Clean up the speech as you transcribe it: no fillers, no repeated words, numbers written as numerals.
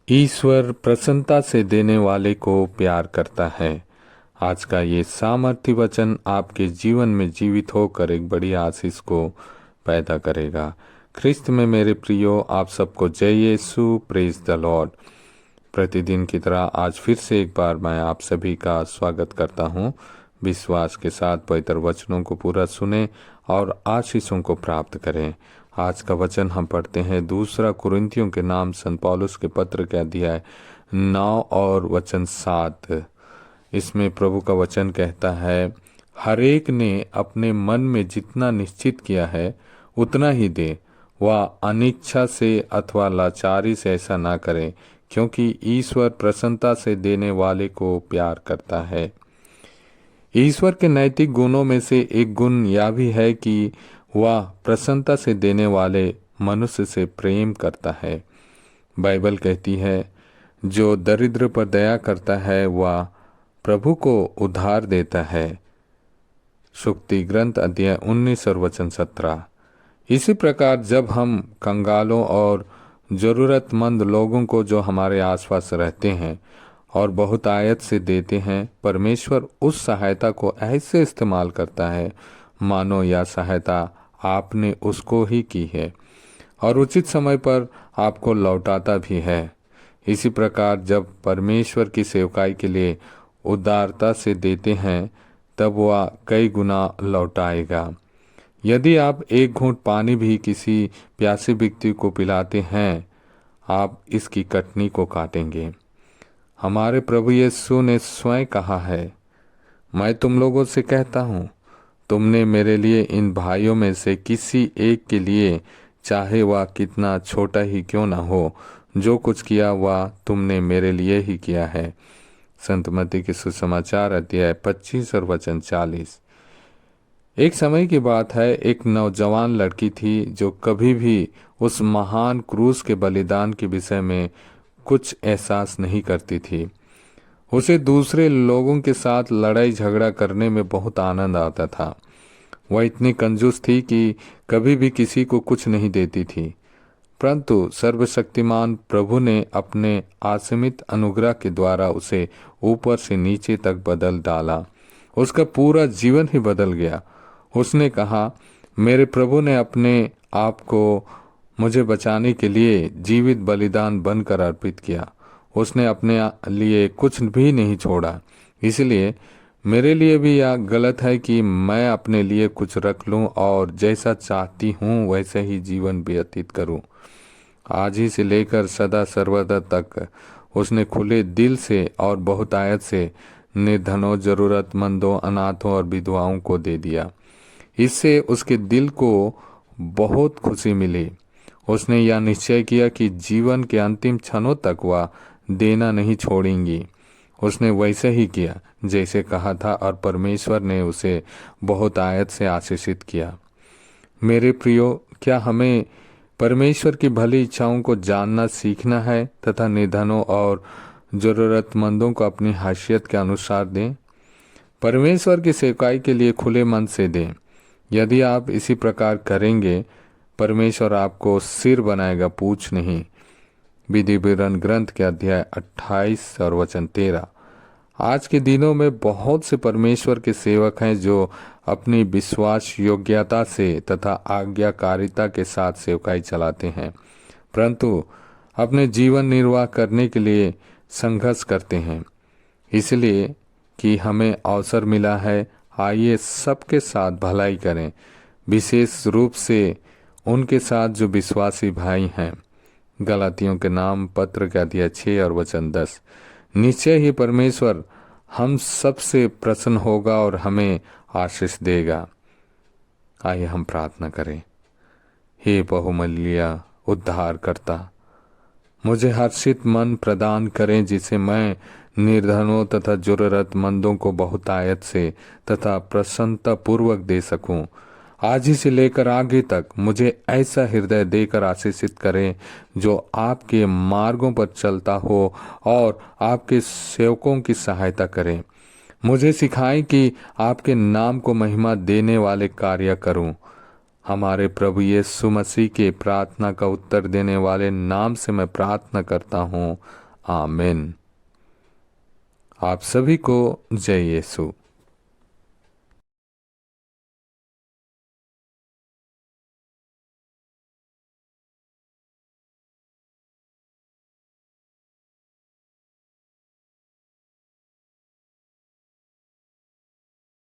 ईश्वर प्रसन्नता से देने वाले को प्यार करता है। आज का ये सामर्थ्य वचन आपके जीवन में जीवित होकर एक बड़ी आशीष को पैदा करेगा। ख्रिस्त में मेरे प्रियो, आप सबको जय यीशु, प्रेज द लॉर्ड। प्रतिदिन की तरह आज फिर से एक बार मैं आप सभी का स्वागत करता हूँ। विश्वास के साथ पवित्र वचनों को पूरा सुने और आशीषों को प्राप्त करें। आज का वचन हम पढ़ते हैं दूसरा कुरिन्थियों के नाम संत पौलुस के पत्र के अध्याय 9 और वचन 7। इसमें प्रभु का वचन कहता है, हर एक ने अपने मन में जितना निश्चित किया है उतना ही दे, वह अनिच्छा से अथवा लाचारी से ऐसा ना करे, क्योंकि ईश्वर प्रसन्नता से देने वाले को प्यार करता है। ईश्वर के नैतिक गुणों में से एक गुण यह भी है कि वह प्रसन्नता से देने वाले मनुष्य से प्रेम करता है। बाइबल कहती है, जो दरिद्र पर दया करता है वह प्रभु को उद्धार देता है। शुक्ति ग्रंथ अध्याय 19 और वचन 17। इसी प्रकार जब हम कंगालों और ज़रूरतमंद लोगों को जो हमारे आसपास रहते हैं और बहुत आयत से देते हैं, परमेश्वर उस सहायता को ऐसे इस्तेमाल करता है मानो यह सहायता आपने उसको ही की है और उचित समय पर आपको लौटाता भी है। इसी प्रकार जब परमेश्वर की सेवकाई के लिए उदारता से देते हैं तब वह कई गुना लौटाएगा। यदि आप एक घूंट पानी भी किसी प्यासे व्यक्ति को पिलाते हैं, आप इसकी कटनी को काटेंगे। हमारे प्रभु यीशु ने स्वयं कहा है, मैं तुम लोगों से कहता हूँ, तुमने मेरे लिए इन भाइयों में से किसी एक के लिए, चाहे वह कितना छोटा ही क्यों न हो, जो कुछ किया वह तुमने मेरे लिए ही किया है। संत मत्ती के सुसमाचार अध्याय 25 और वचन 40। एक समय की बात है, एक नौजवान लड़की थी जो कभी भी उस महान क्रूस के बलिदान के विषय में कुछ एहसास नहीं करती थी। उसे दूसरे लोगों के साथ लड़ाई झगड़ा करने में बहुत आनंद आता था। वह इतनी कंजूस थी कि कभी भी किसी को कुछ नहीं देती थी, परंतु सर्वशक्तिमान प्रभु ने अपने असीमित अनुग्रह के द्वारा उसे ऊपर से नीचे तक बदल डाला। उसका पूरा जीवन ही बदल गया। उसने कहा, मेरे प्रभु ने अपने आप को मुझे बचाने के लिए जीवित बलिदान बनकर अर्पित किया। उसने अपने लिए कुछ भी नहीं छोड़ा। इसलिए मेरे लिए भी यह गलत है कि मैं अपने लिए कुछ रख लूं और जैसा चाहती हूं वैसे ही जीवन व्यतीत करूं। आज ही से लेकर सदा सर्वदा तक उसने खुले दिल से और बहुतायत से निर्धनों, जरूरतमंदों, अनाथों और विधवाओं को दे दिया। इससे उसके दिल को बहुत खुशी मिली। उसने यह निश्चय किया कि जीवन के अंतिम क्षणों तक वह देना नहीं छोड़ेंगी। उसने वैसे ही किया जैसे कहा था और परमेश्वर ने उसे बहुत आयत से आशीषित किया। मेरे प्रियो, क्या हमें परमेश्वर की भली इच्छाओं को जानना सीखना है तथा निर्धनों और ज़रूरतमंदों को अपनी हैसियत के अनुसार दें। परमेश्वर की सेवकाई के लिए खुले मन से दें। यदि आप इसी प्रकार करेंगे, परमेश्वर आपको सिर बनाएगा, पूछ नहीं। विधि विवरण ग्रंथ के अध्याय 28 और वचन 13। आज के दिनों में बहुत से परमेश्वर के सेवक हैं जो अपनी विश्वास योग्यता से तथा आज्ञाकारिता के साथ सेवकाई चलाते हैं, परंतु अपने जीवन निर्वाह करने के लिए संघर्ष करते हैं। इसलिए कि हमें अवसर मिला है, आइए सबके साथ भलाई करें, विशेष रूप से उनके साथ जो विश्वासी भाई हैं। गलातियों के नाम पत्र के अध्याय 6 और वचन 10। निश्चय ही परमेश्वर हम सबसे प्रसन्न होगा और हमें आशीष देगा। आइए हम प्रार्थना करें। हे बहुमूल्य उद्धार करता, मुझे हर्षित मन प्रदान करें जिसे मैं निर्धनों तथा जरूरतमंदों को बहुतायत से तथा प्रसन्नता पूर्वक दे सकूं। आज ही से लेकर आगे तक मुझे ऐसा हृदय देकर आशीषित करें जो आपके मार्गों पर चलता हो और आपके सेवकों की सहायता करें। मुझे सिखाएं कि आपके नाम को महिमा देने वाले कार्य करूं। हमारे प्रभु यीशु मसीह के प्रार्थना का उत्तर देने वाले नाम से मैं प्रार्थना करता हूँ, आमीन। आप सभी को जय यीशु।